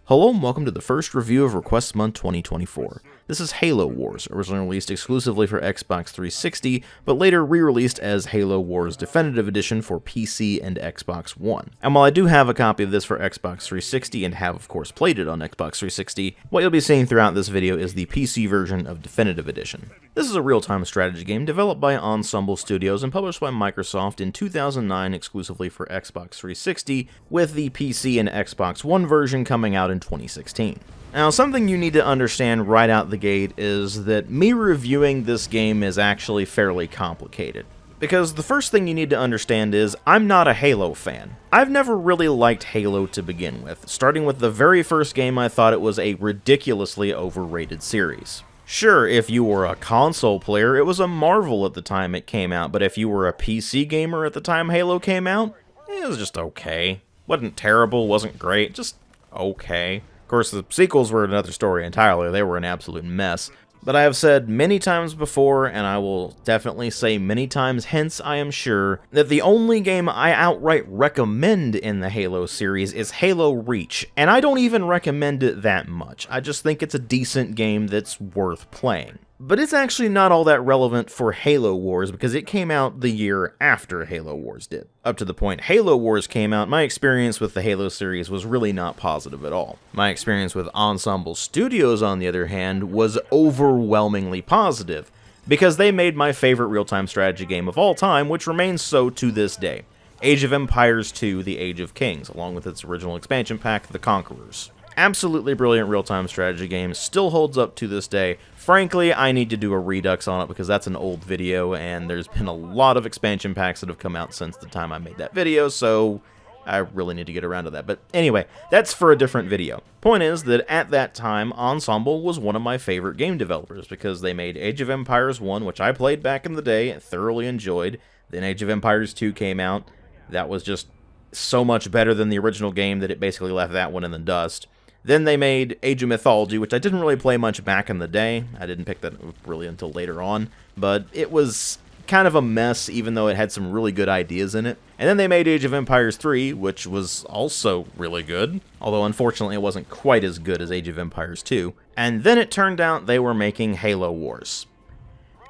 Hello and welcome to the first review of Request Month 2024. This is Halo Wars, originally released exclusively for Xbox 360, but later re-released as Halo Wars Definitive Edition for PC and Xbox One. And while I do have a copy of this for Xbox 360 and have of course played it on Xbox 360, what you'll be seeing throughout this video is the PC version of Definitive Edition. This is a real-time strategy game developed by Ensemble Studios and published by Microsoft in 2009 exclusively for Xbox 360, with the PC and Xbox One version coming out in 2016. Now, something you need to understand right out the gate is that me reviewing this game is actually fairly complicated. Because the first thing you need to understand is, I'm not a Halo fan. I've never really liked Halo to begin with. Starting with the very first game, I thought it was a ridiculously overrated series. Sure, if you were a console player, it was a marvel at the time it came out, but if you were a PC gamer at the time Halo came out, it was just okay. Wasn't terrible, wasn't great, just okay. Of course, the sequels were another story entirely. They were an absolute mess. But I have said many times before, and I will definitely say many times hence, I am sure, that the only game I outright recommend in the Halo series is Halo Reach, and I don't even recommend it that much. I just think it's a decent game that's worth playing. But it's actually not all that relevant for Halo Wars because it came out the year after Halo Wars did. Up to the point Halo Wars came out, my experience with the Halo series was really not positive at all. My experience with Ensemble Studios, on the other hand, was overwhelmingly positive, because they made my favorite real-time strategy game of all time, which remains so to this day. Age of Empires 2: The Age of Kings, along with its original expansion pack, The Conquerors. Absolutely brilliant real-time strategy game, still holds up to this day. Frankly, I need to do a redux on it because that's an old video, and there's been a lot of expansion packs that have come out since the time I made that video, so I really need to get around to that. But anyway, that's for a different video. Point is that at that time, Ensemble was one of my favorite game developers because they made Age of Empires 1, which I played back in the day and thoroughly enjoyed. Then Age of Empires 2 came out. That was just so much better than the original game that it basically left that one in the dust. Then they made Age of Mythology, which I didn't really play much back in the day. I didn't pick that up really until later on, but it was kind of a mess, even though it had some really good ideas in it. And then they made Age of Empires 3, which was also really good, although unfortunately it wasn't quite as good as Age of Empires 2. And then it turned out they were making Halo Wars.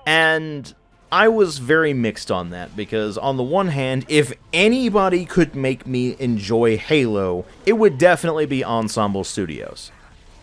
And I was very mixed on that, because on the one hand, if anybody could make me enjoy Halo, it would definitely be Ensemble Studios.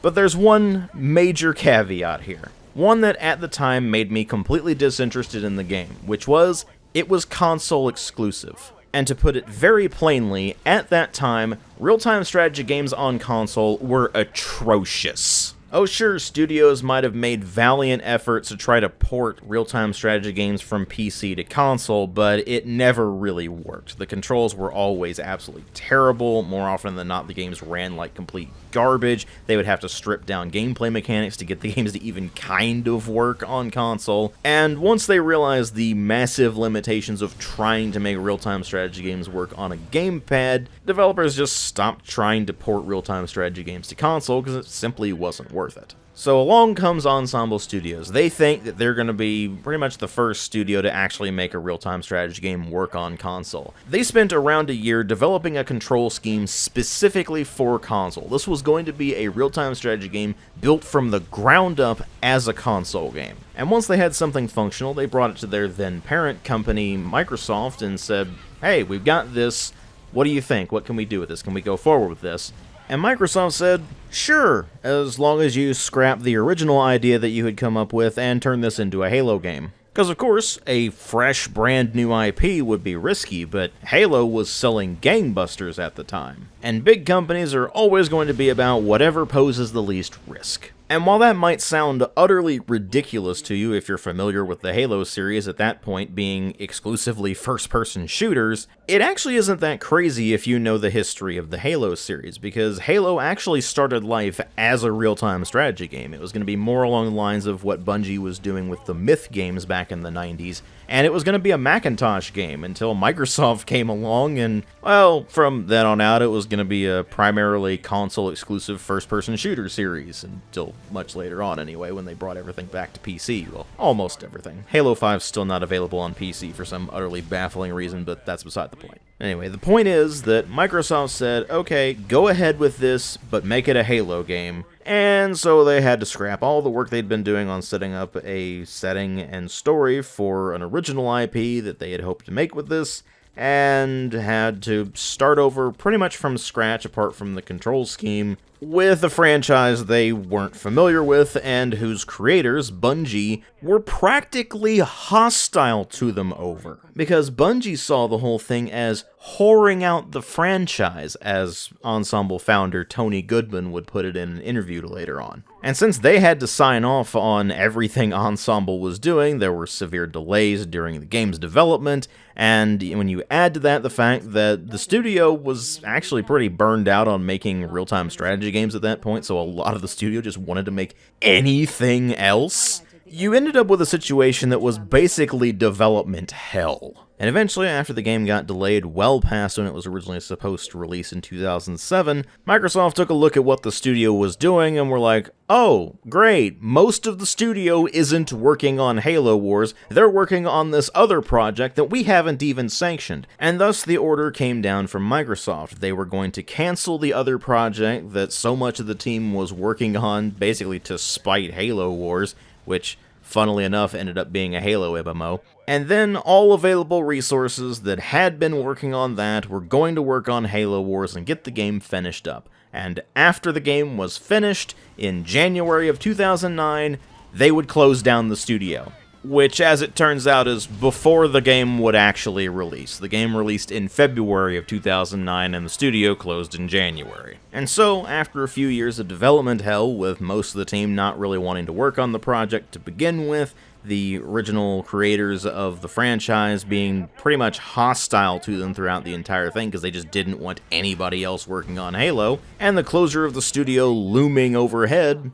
But there's one major caveat here. One that at the time made me completely disinterested in the game, which was, it was console exclusive. And to put it very plainly, at that time, real-time strategy games on console were atrocious. Oh sure, studios might have made valiant efforts to try to port real-time strategy games from PC to console, but it never really worked. The controls were always absolutely terrible. More often than not, the games ran like complete garbage. They would have to strip down gameplay mechanics to get the games to even kind of work on console. And once they realized the massive limitations of trying to make real-time strategy games work on a gamepad, developers just stopped trying to port real-time strategy games to console because it simply wasn't worth it. So along comes Ensemble Studios. They think that they're going to be pretty much the first studio to actually make a real-time strategy game work on console. They spent around a year developing a control scheme specifically for console. This was going to be a real-time strategy game built from the ground up as a console game. And once they had something functional, they brought it to their then parent company, Microsoft, and said, hey, we've got this. What do you think? What can we do with this? Can we go forward with this? And Microsoft said, sure, as long as you scrap the original idea that you had come up with and turn this into a Halo game. Because of course, a fresh brand new IP would be risky, but Halo was selling gangbusters at the time. And big companies are always going to be about whatever poses the least risk. And while that might sound utterly ridiculous to you if you're familiar with the Halo series at that point being exclusively first-person shooters, it actually isn't that crazy if you know the history of the Halo series, because Halo actually started life as a real-time strategy game. It was going to be more along the lines of what Bungie was doing with the Myth games back in the 90s, and it was going to be a Macintosh game until Microsoft came along, and, well, from then on out it was going to be a primarily console-exclusive first-person shooter series until much later on anyway, when they brought everything back to PC. Well, almost everything. Halo 5's still not available on PC for some utterly baffling reason, but that's beside the point. Anyway, the point is that Microsoft said, okay, go ahead with this, but make it a Halo game. And so they had to scrap all the work they'd been doing on setting up a setting and story for an original IP that they had hoped to make with this, and had to start over pretty much from scratch apart from the control scheme, with a franchise they weren't familiar with and whose creators, Bungie, were practically hostile to them over. Because Bungie saw the whole thing as whoring out the franchise, as Ensemble founder Tony Goodman would put it in an interview later on. And since they had to sign off on everything Ensemble was doing, there were severe delays during the game's development, and when you add to that the fact that the studio was actually pretty burned out on making real-time strategy games at that point, so a lot of the studio just wanted to make anything else, you ended up with a situation that was basically development hell. And eventually, after the game got delayed well past when it was originally supposed to release in 2007, Microsoft took a look at what the studio was doing and were like, oh, great, most of the studio isn't working on Halo Wars, they're working on this other project that we haven't even sanctioned. And thus the order came down from Microsoft. They were going to cancel the other project that so much of the team was working on, basically to spite Halo Wars, which, funnily enough, ended up being a Halo MMO. And then all available resources that had been working on that were going to work on Halo Wars and get the game finished up. And after the game was finished, in January of 2009, they would close down the studio. Which, as it turns out, is before the game would actually release. The game released in February of 2009, and the studio closed in January. And so, after a few years of development hell, with most of the team not really wanting to work on the project to begin with, the original creators of the franchise being pretty much hostile to them throughout the entire thing because they just didn't want anybody else working on Halo, and the closure of the studio looming overhead,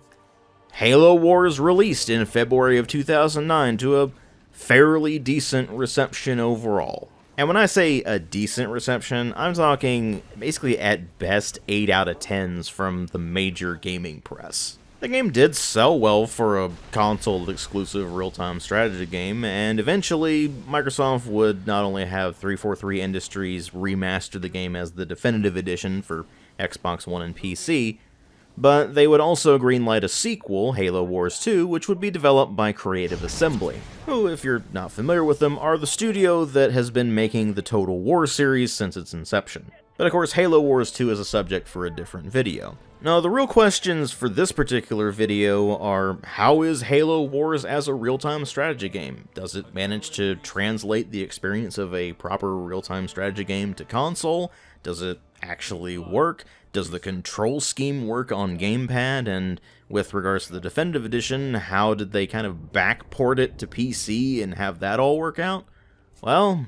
Halo Wars released in February of 2009 to a fairly decent reception overall. And when I say a decent reception, I'm talking basically at best 8 out of 10s from the major gaming press. The game did sell well for a console-exclusive real-time strategy game, and eventually Microsoft would not only have 343 Industries remaster the game as the definitive edition for Xbox One and PC, but they would also greenlight a sequel, Halo Wars 2, which would be developed by Creative Assembly, who, if you're not familiar with them, are the studio that has been making the Total War series since its inception. But of course, Halo Wars 2 is a subject for a different video. Now, the real questions for this particular video are, how is Halo Wars as a real-time strategy game? Does it manage to translate the experience of a proper real-time strategy game to console? Does it actually work? Does the control scheme work on gamepad? And with regards to the Definitive Edition, how did they kind of backport it to PC and have that all work out? Well,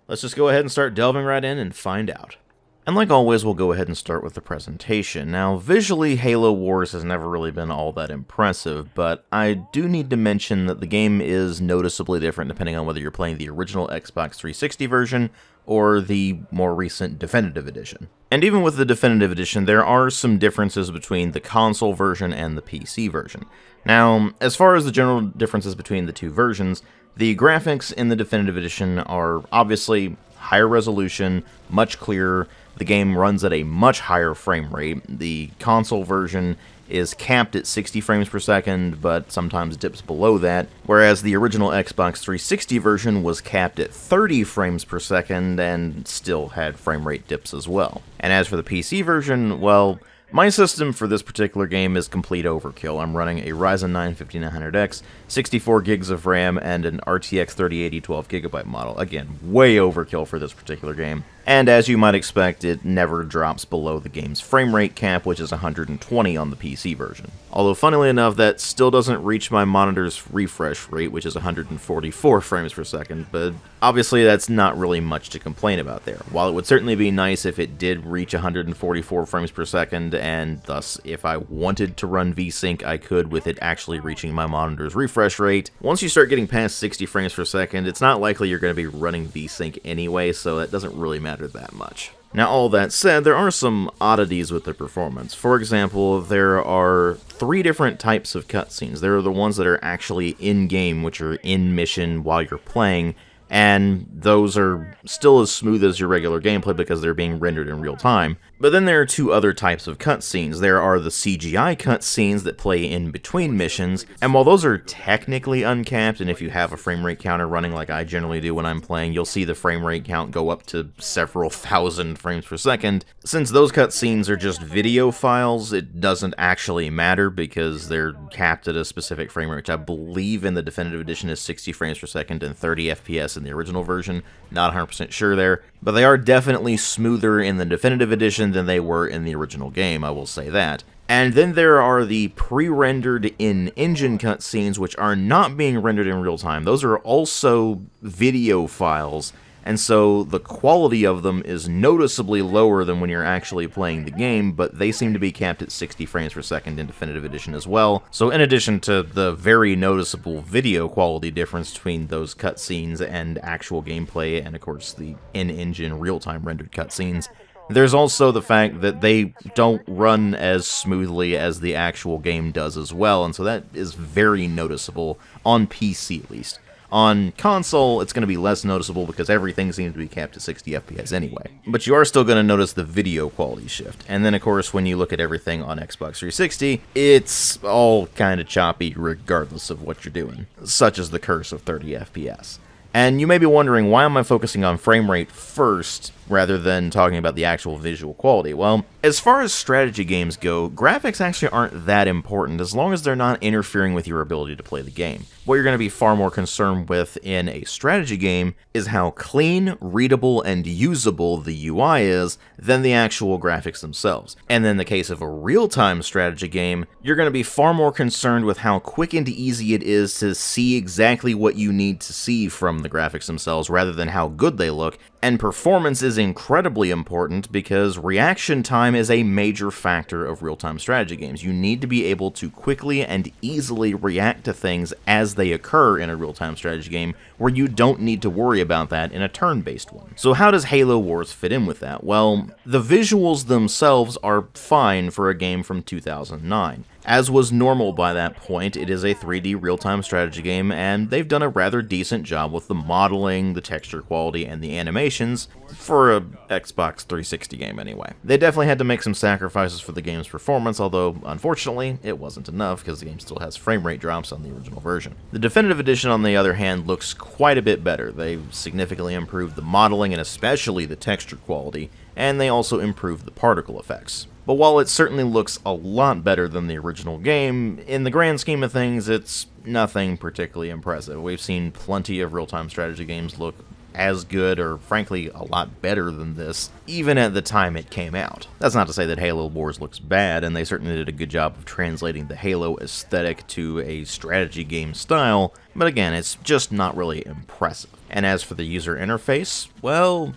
let's just go ahead and start delving right in and find out. And like always, we'll go ahead and start with the presentation. Now, visually, Halo Wars has never really been all that impressive, but I do need to mention that the game is noticeably different depending on whether you're playing the original Xbox 360 version or the more recent Definitive Edition. And even with the Definitive Edition, there are some differences between the console version and the PC version. Now, as far as the general differences between the two versions, the graphics in the Definitive Edition are obviously higher resolution, much clearer. The game runs at a much higher frame rate. The console version is capped at 60 frames per second, but sometimes dips below that, whereas the original Xbox 360 version was capped at 30 frames per second and still had frame rate dips as well. And as for the PC version, well, my system for this particular game is complete overkill. I'm running a Ryzen 9 5900X, 64 gigs of RAM, and an RTX 3080 12GB model. Again, way overkill for this particular game. And as you might expect, it never drops below the game's frame rate cap, which is 120 on the PC version. Although, funnily enough, that still doesn't reach my monitor's refresh rate, which is 144 frames per second, but obviously that's not really much to complain about there. While it would certainly be nice if it did reach 144 frames per second, and thus, if I wanted to run VSync, I could with it actually reaching my monitor's refresh rate. Once you start getting past 60 frames per second, it's not likely you're going to be running VSync anyway, so that doesn't really matter that much. Now, all that said, there are some oddities with the performance. For example, there are 3 different types of cutscenes. There are the ones that are actually in-game, which are in mission while you're playing, and those are still as smooth as your regular gameplay because they're being rendered in real time. But then there are 2 other types of cutscenes. There are the CGI cutscenes that play in between missions, and while those are technically uncapped, and if you have a frame rate counter running like I generally do when I'm playing, you'll see the frame rate count go up to several thousand frames per second. Since those cutscenes are just video files, it doesn't actually matter because they're capped at a specific frame rate, which I believe in the Definitive Edition is 60 frames per second and 30 FPS in the original version. Not 100% sure there, but they are definitely smoother in the Definitive Edition than they were in the original game, I will say that. And then there are the pre-rendered in-engine cutscenes, which are not being rendered in real time. Those are also video files, and so the quality of them is noticeably lower than when you're actually playing the game, but they seem to be capped at 60 frames per second in Definitive Edition as well. So in addition to the very noticeable video quality difference between those cutscenes and actual gameplay, and of course the in-engine real-time rendered cutscenes, there's also the fact that they don't run as smoothly as the actual game does as well, and so that is very noticeable, on PC at least. On console, it's going to be less noticeable because everything seems to be capped at 60 FPS anyway. But you are still going to notice the video quality shift. And then, of course, when you look at everything on Xbox 360, it's all kind of choppy regardless of what you're doing, such as the curse of 30 FPS. And you may be wondering, why am I focusing on frame rate first rather than talking about the actual visual quality? Well, as far as strategy games go, graphics actually aren't that important as long as they're not interfering with your ability to play the game. What you're going to be far more concerned with in a strategy game is how clean, readable, and usable the UI is than the actual graphics themselves. And in the case of a real-time strategy game, you're going to be far more concerned with how quick and easy it is to see exactly what you need to see from the graphics themselves rather than how good they look. And performance is incredibly important because reaction time is a major factor of real-time strategy games. You need to be able to quickly and easily react to things as they occur in a real-time strategy game, where you don't need to worry about that in a turn-based one. So how does Halo Wars fit in with that? Well, the visuals themselves are fine for a game from 2009. As was normal by that point, it is a 3D real-time strategy game, and they've done a rather decent job with the modeling, the texture quality, and the animations, for a Xbox 360 game anyway. They definitely had to make some sacrifices for the game's performance, although, unfortunately, it wasn't enough, because the game still has frame rate drops on the original version. The Definitive Edition, on the other hand, looks quite a bit better. They've significantly improved the modeling, and especially the texture quality, and they also improved the particle effects. But while it certainly looks a lot better than the original game, in the grand scheme of things, it's nothing particularly impressive. We've seen plenty of real-time strategy games look as good, or frankly, a lot better than this, even at the time it came out. That's not to say that Halo Wars looks bad, and they certainly did a good job of translating the Halo aesthetic to a strategy game style, but again, it's just not really impressive. And as for the user interface, well,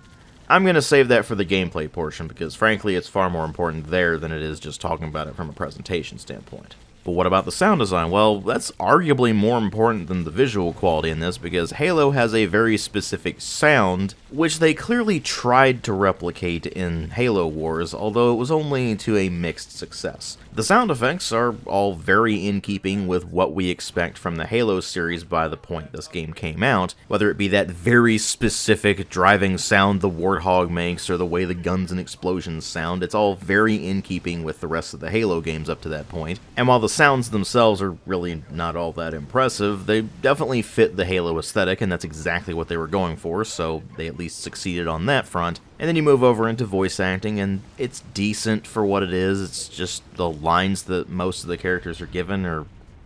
I'm going to save that for the gameplay portion because, frankly, it's far more important there than it is just talking about it from a presentation standpoint. But what about the sound design? Well, that's arguably more important than the visual quality in this because Halo has a very specific sound, which they clearly tried to replicate in Halo Wars, although it was only to a mixed success. The sound effects are all very in keeping with what we expect from the Halo series by the point this game came out, whether it be that very specific driving sound the Warthog makes or the way the guns and explosions sound. It's all very in keeping with the rest of the Halo games up to that point. And while the sounds themselves are really not all that impressive, they definitely fit the Halo aesthetic, and that's exactly what they were going for, so they at least succeeded on that front. And then you move over into voice acting, and it's decent for what it is. It's just the lines that most of the characters are given are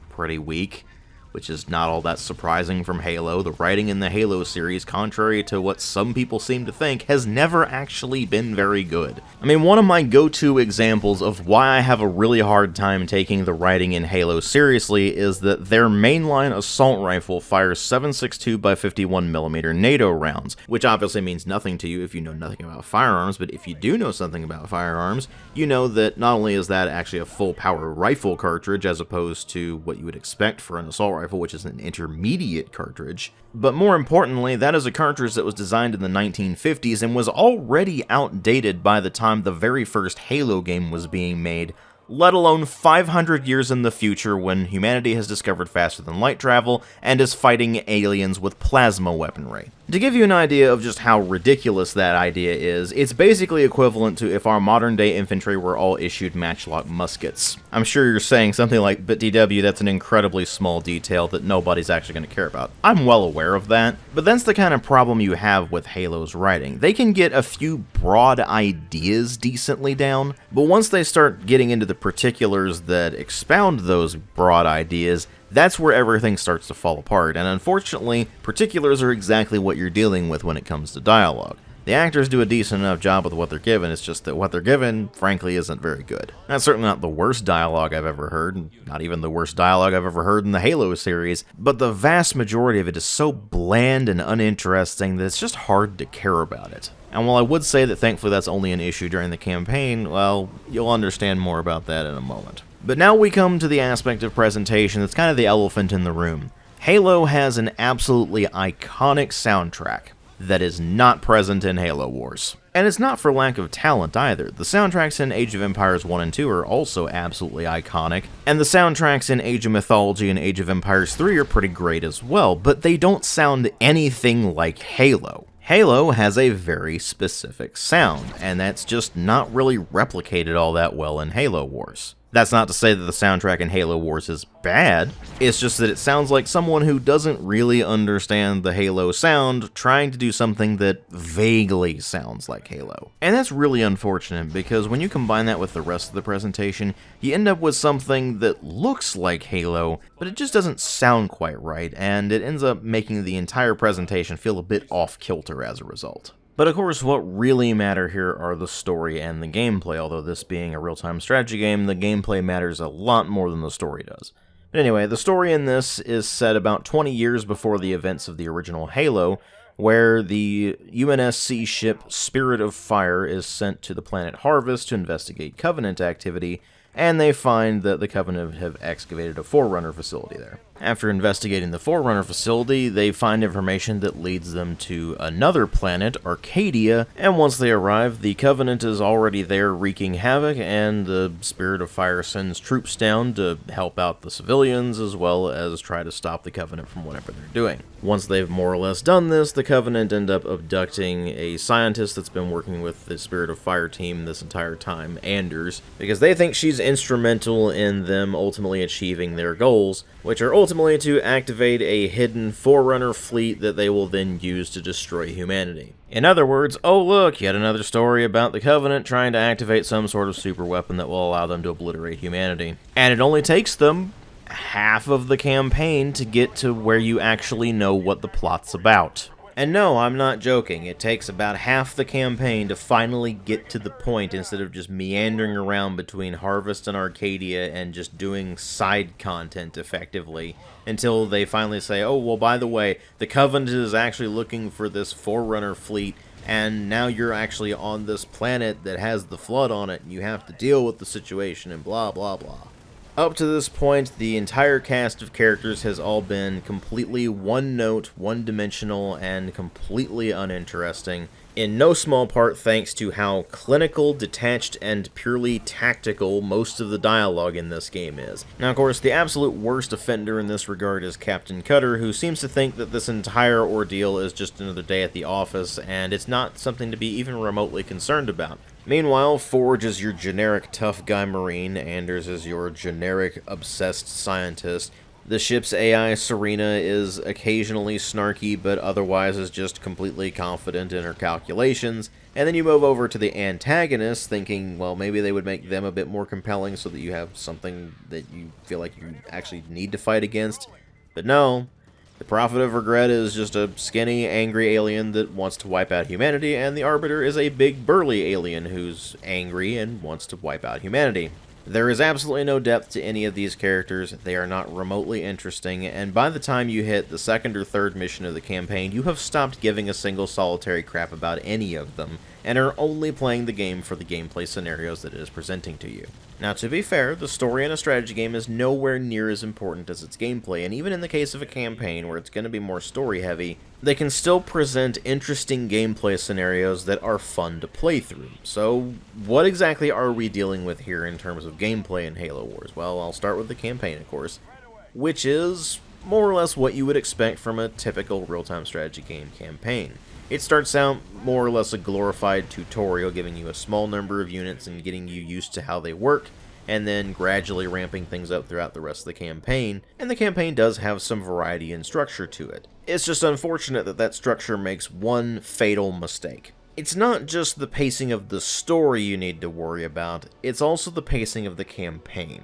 pretty weak, which is not all that surprising from Halo. The writing in the Halo series, contrary to what some people seem to think, has never actually been very good. I mean, one of my go-to examples of why I have a really hard time taking the writing in Halo seriously is that their mainline assault rifle fires 7.62 by 51mm NATO rounds, which obviously means nothing to you if you know nothing about firearms, but if you do know something about firearms, you know that not only is that actually a full-power rifle cartridge as opposed to what you would expect for an assault rifle, which is an intermediate cartridge. But more importantly, that is a cartridge that was designed in the 1950s and was already outdated by the time the very first Halo game was being made, let alone 500 years in the future when humanity has discovered faster than light travel and is fighting aliens with plasma weaponry. To give you an idea of just how ridiculous that idea is, it's basically equivalent to if our modern day infantry were all issued matchlock muskets. I'm sure you're saying something like, but DW, that's an incredibly small detail that nobody's actually going to care about. I'm well aware of that, but that's the kind of problem you have with Halo's writing. They can get a few broad ideas decently down, but once they start getting into the particulars that expound those broad ideas, that's where everything starts to fall apart, and unfortunately, particulars are exactly what you're dealing with when it comes to dialogue. The actors do a decent enough job with what they're given, it's just that what they're given, frankly, isn't very good. That's certainly not the worst dialogue I've ever heard, not even the worst dialogue I've ever heard in the Halo series, but the vast majority of it is so bland and uninteresting that it's just hard to care about it. And while I would say that thankfully that's only an issue during the campaign, well, you'll understand more about that in a moment. But now we come to the aspect of presentation that's kind of the elephant in the room. Halo has an absolutely iconic soundtrack that is not present in Halo Wars. And it's not for lack of talent either. The soundtracks in Age of Empires 1 and 2 are also absolutely iconic, and the soundtracks in Age of Mythology and Age of Empires 3 are pretty great as well, but they don't sound anything like Halo. Halo has a very specific sound, and that's just not really replicated all that well in Halo Wars. That's not to say that the soundtrack in Halo Wars is bad, it's just that it sounds like someone who doesn't really understand the Halo sound trying to do something that vaguely sounds like Halo. And that's really unfortunate, because when you combine that with the rest of the presentation, you end up with something that looks like Halo, but it just doesn't sound quite right, and it ends up making the entire presentation feel a bit off-kilter as a result. But of course, what really matter here are the story and the gameplay, although this being a real-time strategy game, the gameplay matters a lot more than the story does. But anyway, the story in this is set about 20 years before the events of the original Halo, where the UNSC ship Spirit of Fire is sent to the planet Harvest to investigate Covenant activity, and they find that the Covenant have excavated a Forerunner facility there. After investigating the Forerunner facility, they find information that leads them to another planet, Arcadia, and once they arrive, the Covenant is already there wreaking havoc, and the Spirit of Fire sends troops down to help out the civilians, as well as try to stop the Covenant from whatever they're doing. Once they've more or less done this, the Covenant end up abducting a scientist that's been working with the Spirit of Fire team this entire time, Anders, because they think she's instrumental in them ultimately achieving their goals, which are ultimately to activate a hidden Forerunner fleet that they will then use to destroy humanity. In other words, oh look, yet another story about the Covenant trying to activate some sort of super weapon that will allow them to obliterate humanity. And it only takes them half of the campaign to get to where you actually know what the plot's about. And no, I'm not joking, it takes about half the campaign to finally get to the point instead of just meandering around between Harvest and Arcadia and just doing side content effectively, until they finally say, oh, well, by the way, the Covenant is actually looking for this Forerunner fleet, and now you're actually on this planet that has the Flood on it, and you have to deal with the situation, and blah, blah, blah. Up to this point, the entire cast of characters has all been completely one-note, one-dimensional, and completely uninteresting, in no small part thanks to how clinical, detached, and purely tactical most of the dialogue in this game is. Now, of course, the absolute worst offender in this regard is Captain Cutter, who seems to think that this entire ordeal is just another day at the office, and it's not something to be even remotely concerned about. Meanwhile, Forge is your generic tough guy marine, Anders is your generic obsessed scientist, the ship's AI Serena is occasionally snarky, but otherwise is just completely confident in her calculations, and then you move over to the antagonists, thinking, well, maybe they would make them a bit more compelling so that you have something that you feel like you actually need to fight against, but no. The Prophet of Regret is just a skinny, angry alien that wants to wipe out humanity, and the Arbiter is a big, burly alien who's angry and wants to wipe out humanity. There is absolutely no depth to any of these characters, they are not remotely interesting, and by the time you hit the second or third mission of the campaign, you have stopped giving a single solitary crap about any of them, and are only playing the game for the gameplay scenarios that it is presenting to you. Now, to be fair, the story in a strategy game is nowhere near as important as its gameplay, and even in the case of a campaign where it's going to be more story-heavy, they can still present interesting gameplay scenarios that are fun to play through. So, what exactly are we dealing with here in terms of gameplay in Halo Wars? Well, I'll start with the campaign, of course, which is more or less what you would expect from a typical real-time strategy game campaign. It starts out more or less a glorified tutorial, giving you a small number of units and getting you used to how they work, and then gradually ramping things up throughout the rest of the campaign, and the campaign does have some variety and structure to it. It's just unfortunate that that structure makes one fatal mistake. It's not just the pacing of the story you need to worry about, it's also the pacing of the campaign.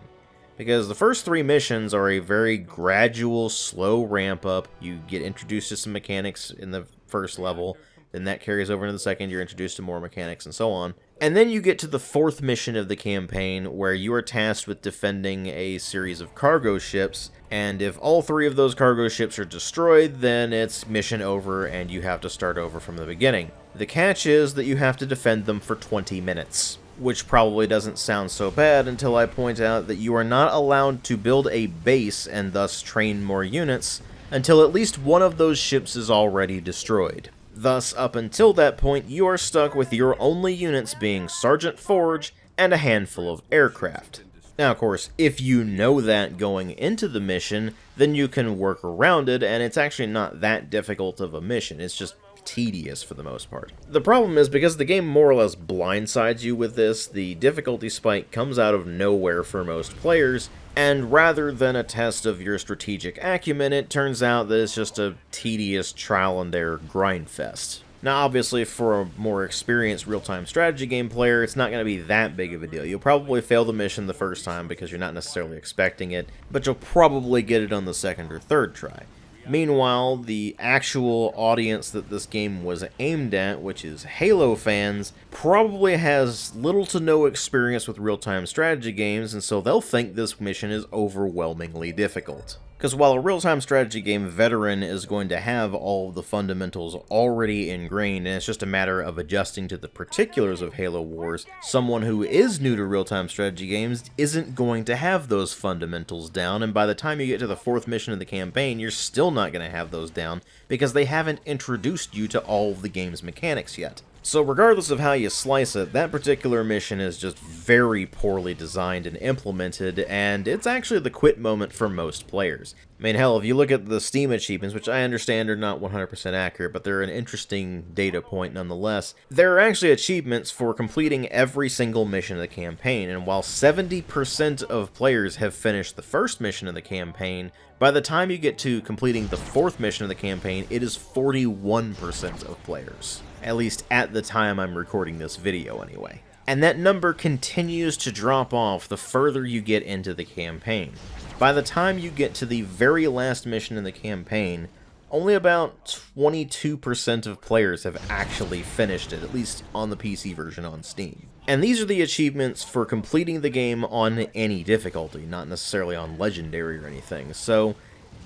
Because the first 3 missions are a very gradual, slow ramp up. You get introduced to some mechanics in the first level, then that carries over into the second, you're introduced to more mechanics and so on. And then you get to the 4th mission of the campaign, where you are tasked with defending a series of cargo ships, and if all 3 of those cargo ships are destroyed, then it's mission over and you have to start over from the beginning. The catch is that you have to defend them for 20 minutes. Which probably doesn't sound so bad until I point out that you are not allowed to build a base and thus train more units until at least one of those ships is already destroyed. Thus, up until that point, you are stuck with your only units being Sergeant Forge and a handful of aircraft. Now, of course, if you know that going into the mission, then you can work around it, and it's actually not that difficult of a mission, it's just tedious for the most part. The problem is, because the game more or less blindsides you with this, the difficulty spike comes out of nowhere for most players, and rather than a test of your strategic acumen, it turns out that it's just a tedious trial and error grind fest. Now, obviously, for a more experienced real-time strategy game player, it's not going to be that big of a deal. You'll probably fail the mission the first time because you're not necessarily expecting it, but you'll probably get it on the second or third try. Meanwhile, the actual audience that this game was aimed at, which is Halo fans, probably has little to no experience with real-time strategy games, and so they'll think this mission is overwhelmingly difficult. Because while a real-time strategy game veteran is going to have all of the fundamentals already ingrained, and it's just a matter of adjusting to the particulars of Halo Wars, someone who is new to real-time strategy games isn't going to have those fundamentals down, and by the time you get to the 4th mission of the campaign, you're still not going to have those down, because they haven't introduced you to all of the game's mechanics yet. So regardless of how you slice it, that particular mission is just very poorly designed and implemented, and it's actually the quit moment for most players. I mean, hell, if you look at the Steam achievements, which I understand are not 100% accurate, but they're an interesting data point nonetheless, there are actually achievements for completing every single mission of the campaign, and while 70% of players have finished the first mission of the campaign, by the time you get to completing the 4th mission of the campaign, it is 41% of players. At least at the time I'm recording this video anyway. And that number continues to drop off the further you get into the campaign. By the time you get to the very last mission in the campaign, only about 22% of players have actually finished it, at least on the PC version on Steam. And these are the achievements for completing the game on any difficulty, not necessarily on Legendary or anything, so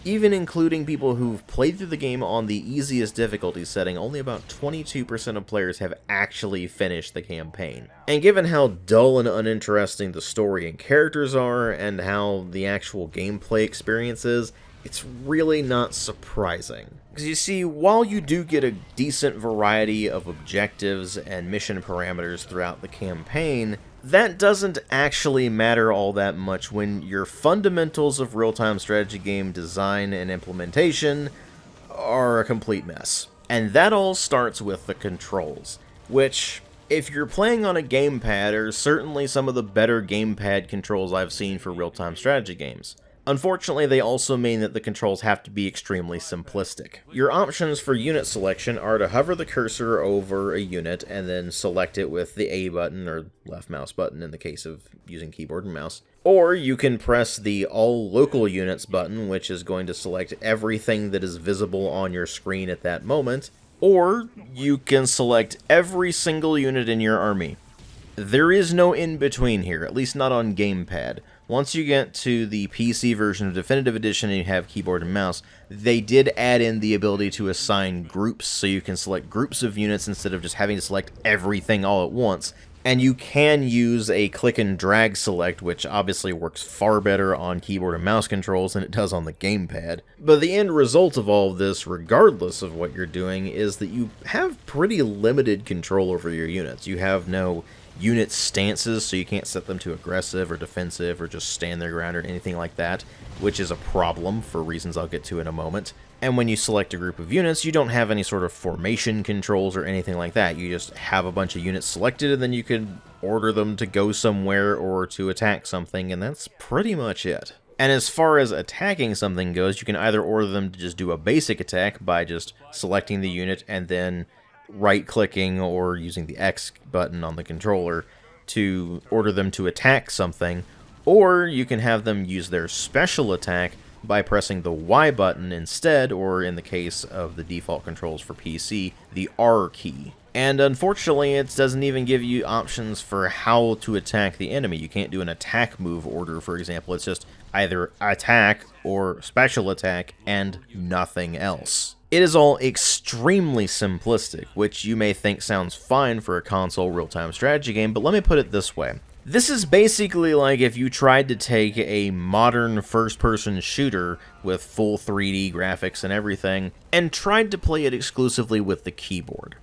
even including people who've played through the game on the easiest difficulty setting, only about 22% of players have actually finished the campaign. And given how dull and uninteresting the story and characters are, and how the actual gameplay experience is, it's really not surprising. Because you see, while you do get a decent variety of objectives and mission parameters throughout the campaign, that doesn't actually matter all that much when your fundamentals of real-time strategy game design and implementation are a complete mess. And that all starts with the controls, which, if you're playing on a gamepad, are certainly some of the better gamepad controls I've seen for real-time strategy games. Unfortunately, they also mean that the controls have to be extremely simplistic. Your options for unit selection are to hover the cursor over a unit and then select it with the A button, or left mouse button in the case of using keyboard and mouse. Or you can press the All Local Units button, which is going to select everything that is visible on your screen at that moment. Or you can select every single unit in your army. There is no in-between here, at least not on gamepad. Once you get to the PC version of Definitive Edition and you have keyboard and mouse, they did add in the ability to assign groups, so you can select groups of units instead of just having to select everything all at once. And you can use a click and drag select, which obviously works far better on keyboard and mouse controls than it does on the gamepad. But the end result of all of this, regardless of what you're doing, is that you have pretty limited control over your units. You have no unit stances, so you can't set them to aggressive or defensive or just stand their ground or anything like that, which is a problem for reasons I'll get to in a moment. And when you select a group of units, you don't have any sort of formation controls or anything like that. You just have a bunch of units selected, and then you can order them to go somewhere or to attack something, and that's pretty much it. And as far as attacking something goes, you can either order them to just do a basic attack by just selecting the unit and then right-clicking or using the X button on the controller to order them to attack something, or you can have them use their special attack by pressing the Y button instead, or in the case of the default controls for PC, the R key. And unfortunately, it doesn't even give you options for how to attack the enemy. You can't do an attack move order, for example. It's just either attack or special attack and nothing else. It is all extremely simplistic, which you may think sounds fine for a console real-time strategy game, but let me put it this way. This is basically like if you tried to take a modern first-person shooter with full 3D graphics and everything, and tried to play it exclusively with the keyboard.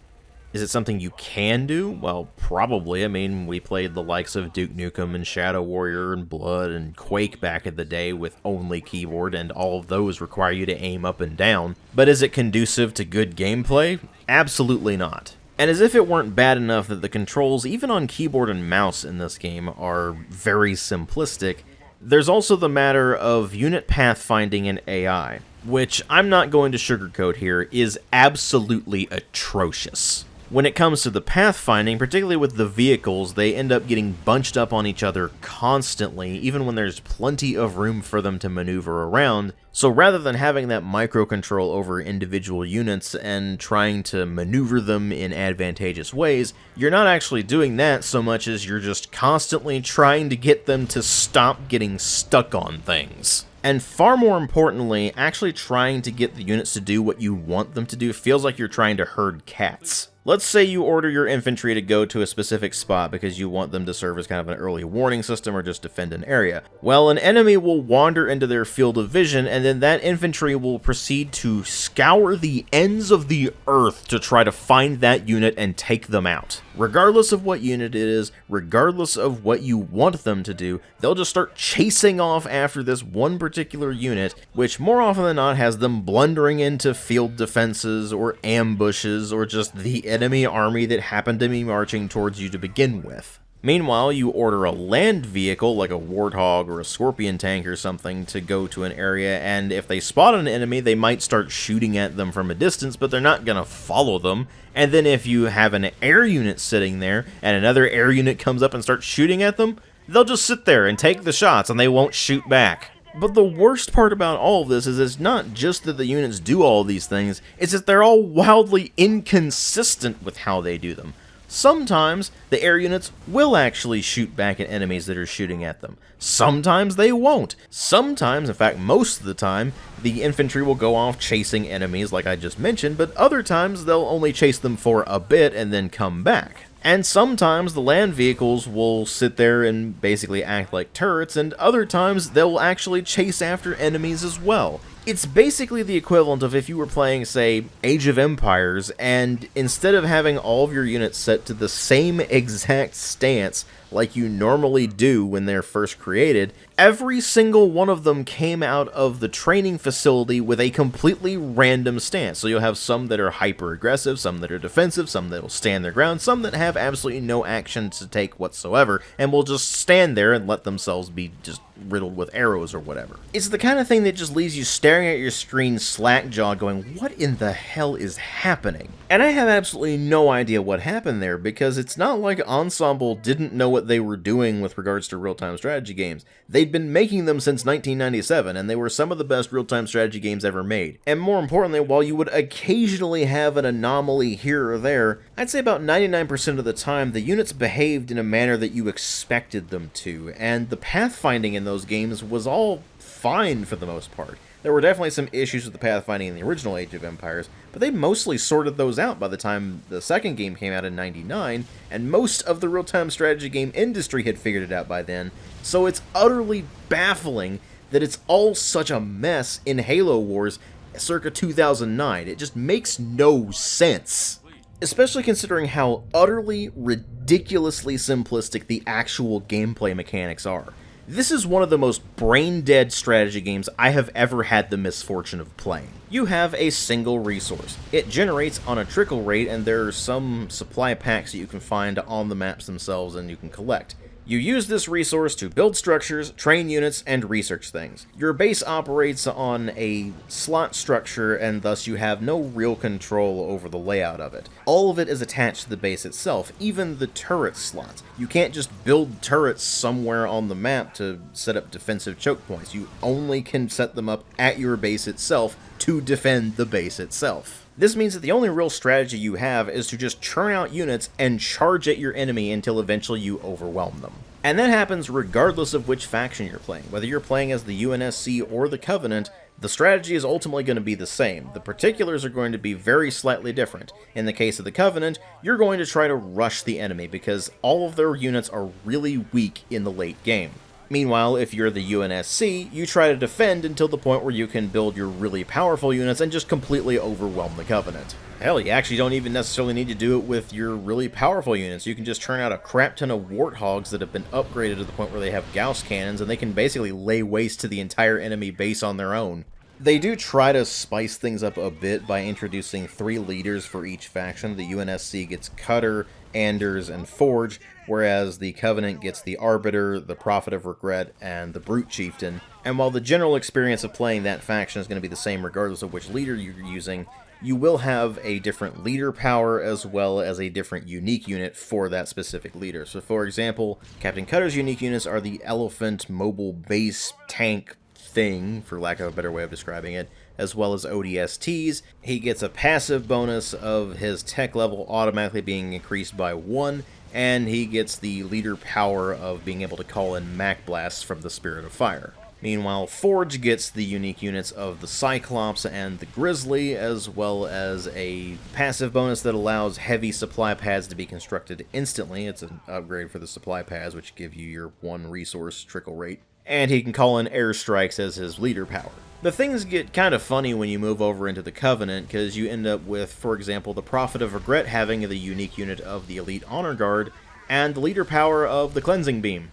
Is it something you can do? Well, probably. I mean, we played the likes of Duke Nukem and Shadow Warrior and Blood and Quake back in the day with only keyboard, and all of those require you to aim up and down. But is it conducive to good gameplay? Absolutely not. And as if it weren't bad enough that the controls, even on keyboard and mouse in this game, are very simplistic, there's also the matter of unit pathfinding and AI, which I'm not going to sugarcoat here, is absolutely atrocious. When it comes to the pathfinding, particularly with the vehicles, they end up getting bunched up on each other constantly, even when there's plenty of room for them to maneuver around. So rather than having that microcontrol over individual units and trying to maneuver them in advantageous ways, you're not actually doing that so much as you're just constantly trying to get them to stop getting stuck on things. And far more importantly, actually trying to get the units to do what you want them to do feels like you're trying to herd cats. Let's say you order your infantry to go to a specific spot because you want them to serve as kind of an early warning system or just defend an area. Well, an enemy will wander into their field of vision, and then that infantry will proceed to scour the ends of the earth to try to find that unit and take them out. Regardless of what unit it is, regardless of what you want them to do, they'll just start chasing off after this one particular unit, which more often than not has them blundering into field defenses or ambushes or just the enemy army that happened to be marching towards you to begin with. Meanwhile, you order a land vehicle like a Warthog or a Scorpion tank or something to go to an area, and if they spot an enemy, they might start shooting at them from a distance, but they're not gonna follow them. And then if you have an air unit sitting there, and another air unit comes up and starts shooting at them, they'll just sit there and take the shots, and they won't shoot back. But the worst part about all of this is it's not just that the units do all these things, it's that they're all wildly inconsistent with how they do them. Sometimes the air units will actually shoot back at enemies that are shooting at them. Sometimes they won't. Sometimes, in fact most of the time, the infantry will go off chasing enemies like I just mentioned, but other times they'll only chase them for a bit and then come back. And sometimes the land vehicles will sit there and basically act like turrets, and other times they'll actually chase after enemies as well. It's basically the equivalent of if you were playing, say, Age of Empires, and instead of having all of your units set to the same exact stance like you normally do when they're first created, every single one of them came out of the training facility with a completely random stance. So you'll have some that are hyper-aggressive, some that are defensive, some that will stand their ground, some that have absolutely no action to take whatsoever, and will just stand there and let themselves be just riddled with arrows or whatever. It's the kind of thing that just leaves you staring at your screen slack-jawed going, what in the hell is happening? And I have absolutely no idea what happened there, because it's not like Ensemble didn't know what they were doing with regards to real-time strategy games. They'd been making them since 1997, and they were some of the best real-time strategy games ever made. And more importantly, while you would occasionally have an anomaly here or there, I'd say about 99% of the time the units behaved in a manner that you expected them to, and the pathfinding in those games was all fine for the most part. There were definitely some issues with the pathfinding in the original Age of Empires, but they mostly sorted those out by the time the second game came out in '99, and most of the real-time strategy game industry had figured it out by then, so it's utterly baffling that it's all such a mess in Halo Wars circa 2009. It just makes no sense. Especially considering how utterly, ridiculously simplistic the actual gameplay mechanics are. This is one of the most brain-dead strategy games I have ever had the misfortune of playing. You have a single resource. It generates on a trickle rate, and there are some supply packs that you can find on the maps themselves and you can collect. You use this resource to build structures, train units, and research things. Your base operates on a slot structure, and thus you have no real control over the layout of it. All of it is attached to the base itself, even the turret slots. You can't just build turrets somewhere on the map to set up defensive choke points. You only can set them up at your base itself to defend the base itself. This means that the only real strategy you have is to just churn out units and charge at your enemy until eventually you overwhelm them. And that happens regardless of which faction you're playing. Whether you're playing as the UNSC or the Covenant, the strategy is ultimately going to be the same. The particulars are going to be very slightly different. In the case of the Covenant, you're going to try to rush the enemy because all of their units are really weak in the late game. Meanwhile, if you're the UNSC, you try to defend until the point where you can build your really powerful units and just completely overwhelm the Covenant. Hell, you actually don't even necessarily need to do it with your really powerful units. You can just turn out a crap ton of Warthogs that have been upgraded to the point where they have Gauss cannons, and they can basically lay waste to the entire enemy base on their own. They do try to spice things up a bit by introducing 3 leaders for each faction. The UNSC gets Cutter, Anders, and Forge, whereas the Covenant gets the Arbiter, the Prophet of Regret, and the Brute Chieftain. And while the general experience of playing that faction is going to be the same regardless of which leader you're using, you will have a different leader power as well as a different unique unit for that specific leader. So for example, Captain Cutter's unique units are the Elephant Mobile Base Tank thing, for lack of a better way of describing it, as well as ODSTs. He gets a passive bonus of his tech level automatically being increased by 1, and he gets the leader power of being able to call in Mac Blasts from the Spirit of Fire. Meanwhile, Forge gets the unique units of the Cyclops and the Grizzly, as well as a passive bonus that allows heavy supply pads to be constructed instantly. It's an upgrade for the supply pads, which give you your 1 resource trickle rate. And he can call in airstrikes as his leader power. The things get kind of funny when you move over into the Covenant, because you end up with, for example, the Prophet of Regret having the unique unit of the Elite Honor Guard, and the leader power of the Cleansing Beam.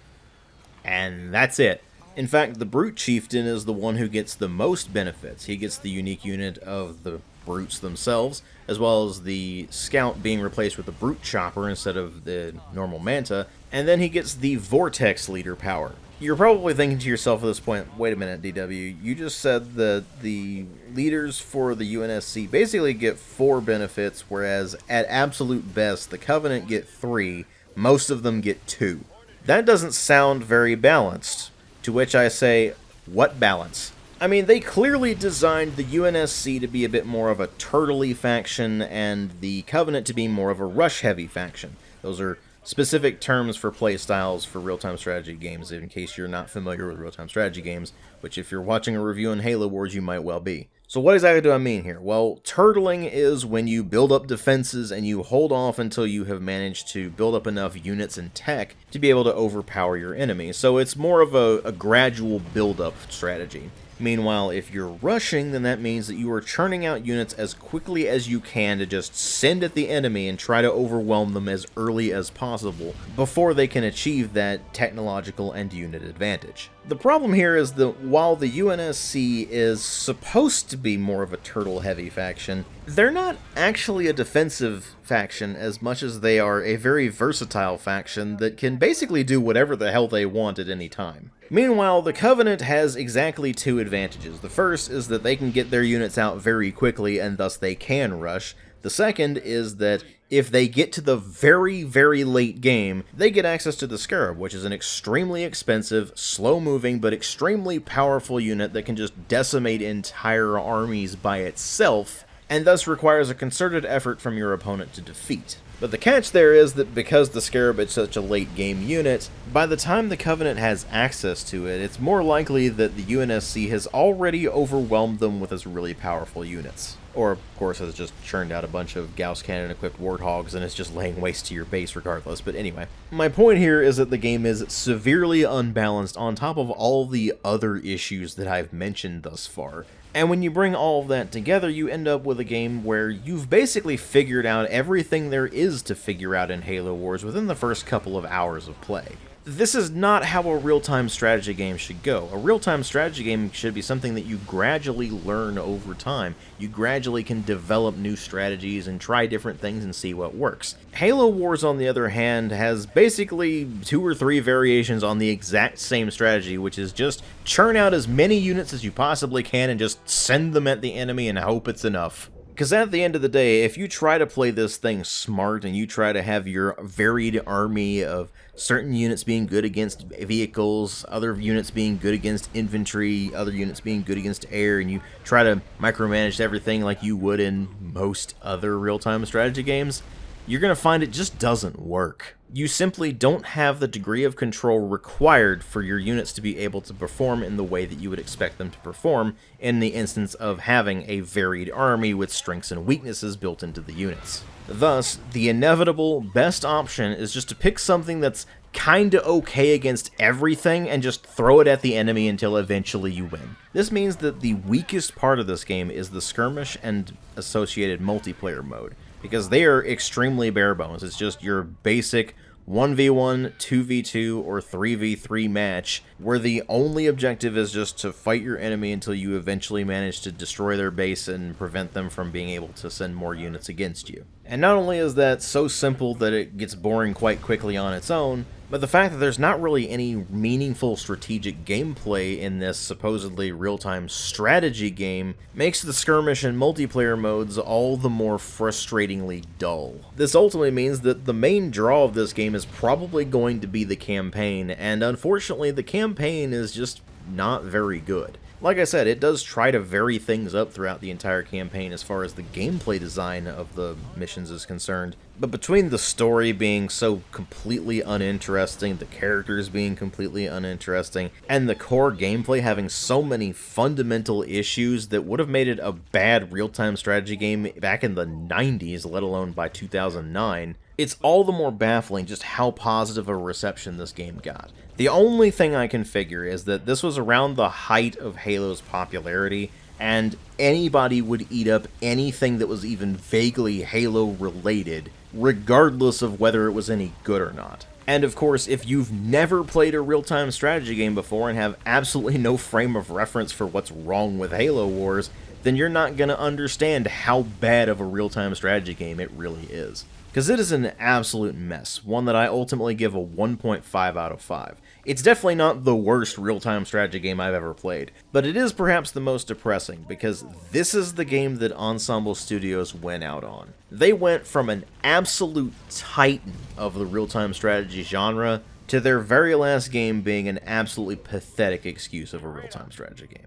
And that's it. In fact, the Brute Chieftain is the one who gets the most benefits. He gets the unique unit of the Brutes themselves, as well as the Scout being replaced with the Brute Chopper instead of the normal Manta, and then he gets the Vortex leader power. You're probably thinking to yourself at this point, wait a minute, DW, you just said that the leaders for the UNSC basically get 4 benefits, whereas at absolute best, the Covenant get 3, most of them get 2. That doesn't sound very balanced. To which I say, what balance? I mean, they clearly designed the UNSC to be a bit more of a turtley faction, and the Covenant to be more of a rush-heavy faction. Those are specific terms for playstyles for real-time strategy games, in case you're not familiar with real-time strategy games, which if you're watching a review on Halo Wars, you might well be. So what exactly do I mean here? Well, turtling is when you build up defenses and you hold off until you have managed to build up enough units and tech to be able to overpower your enemy. So it's more of a gradual build-up strategy. Meanwhile, if you're rushing, then that means that you are churning out units as quickly as you can to just send at the enemy and try to overwhelm them as early as possible before they can achieve that technological and unit advantage. The problem here is that while the UNSC is supposed to be more of a turtle-heavy faction, they're not actually a defensive faction as much as they are a very versatile faction that can basically do whatever the hell they want at any time. Meanwhile, the Covenant has exactly two advantages. The first is that they can get their units out very quickly and thus they can rush. The second is that if they get to the very, very late game, they get access to the Scarab, which is an extremely expensive, slow-moving, but extremely powerful unit that can just decimate entire armies by itself, and thus requires a concerted effort from your opponent to defeat. But the catch there is that because the Scarab is such a late game unit, by the time the Covenant has access to it, it's more likely that the UNSC has already overwhelmed them with its really powerful units. Or, of course, has just churned out a bunch of Gauss Cannon-equipped Warthogs and is just laying waste to your base regardless. But anyway, my point here is that the game is severely unbalanced on top of all the other issues that I've mentioned thus far. And when you bring all of that together, you end up with a game where you've basically figured out everything there is to figure out in Halo Wars within the first couple of hours of play. This is not how a real-time strategy game should go. A real-time strategy game should be something that you gradually learn over time. You gradually can develop new strategies and try different things and see what works. Halo Wars, on the other hand, has basically 2 or 3 variations on the exact same strategy, which is just churn out as many units as you possibly can and just send them at the enemy and hope it's enough. Because at the end of the day, if you try to play this thing smart and you try to have your varied army of certain units being good against vehicles, other units being good against infantry, other units being good against air, and you try to micromanage everything like you would in most other real-time strategy games, you're going to find it just doesn't work. You simply don't have the degree of control required for your units to be able to perform in the way that you would expect them to perform in the instance of having a varied army with strengths and weaknesses built into the units. Thus, the inevitable best option is just to pick something that's kinda okay against everything and just throw it at the enemy until eventually you win. This means that the weakest part of this game is the skirmish and associated multiplayer mode, because they are extremely bare bones. It's just your basic 1v1, 2v2, or 3v3 match, where the only objective is just to fight your enemy until you eventually manage to destroy their base and prevent them from being able to send more units against you. And not only is that so simple that it gets boring quite quickly on its own, but the fact that there's not really any meaningful strategic gameplay in this supposedly real-time strategy game makes the skirmish and multiplayer modes all the more frustratingly dull. This ultimately means that the main draw of this game is probably going to be the campaign, and unfortunately the campaign is just not very good. Like I said, it does try to vary things up throughout the entire campaign as far as the gameplay design of the missions is concerned, but between the story being so completely uninteresting, the characters being completely uninteresting, and the core gameplay having so many fundamental issues that would have made it a bad real-time strategy game back in the 90s, let alone by 2009, it's all the more baffling just how positive a reception this game got. The only thing I can figure is that this was around the height of Halo's popularity, and anybody would eat up anything that was even vaguely Halo-related, regardless of whether it was any good or not. And of course, if you've never played a real-time strategy game before and have absolutely no frame of reference for what's wrong with Halo Wars, then you're not going to understand how bad of a real-time strategy game it really is. Because it is an absolute mess, one that I ultimately give a 1.5 out of 5. It's definitely not the worst real-time strategy game I've ever played, but it is perhaps the most depressing, because this is the game that Ensemble Studios went out on. They went from an absolute titan of the real-time strategy genre to their very last game being an absolutely pathetic excuse of a real-time strategy game.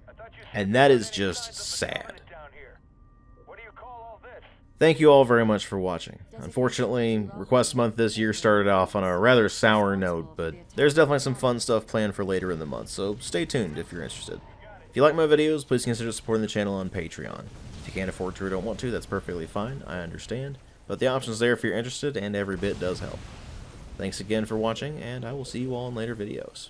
And that is just sad. Thank you all very much for watching. Unfortunately, Request Month this year started off on a rather sour note, but there's definitely some fun stuff planned for later in the month, so stay tuned if you're interested. If you like my videos, please consider supporting the channel on Patreon. If you can't afford to or don't want to, that's perfectly fine, I understand, but the option's there if you're interested, and every bit does help. Thanks again for watching, and I will see you all in later videos.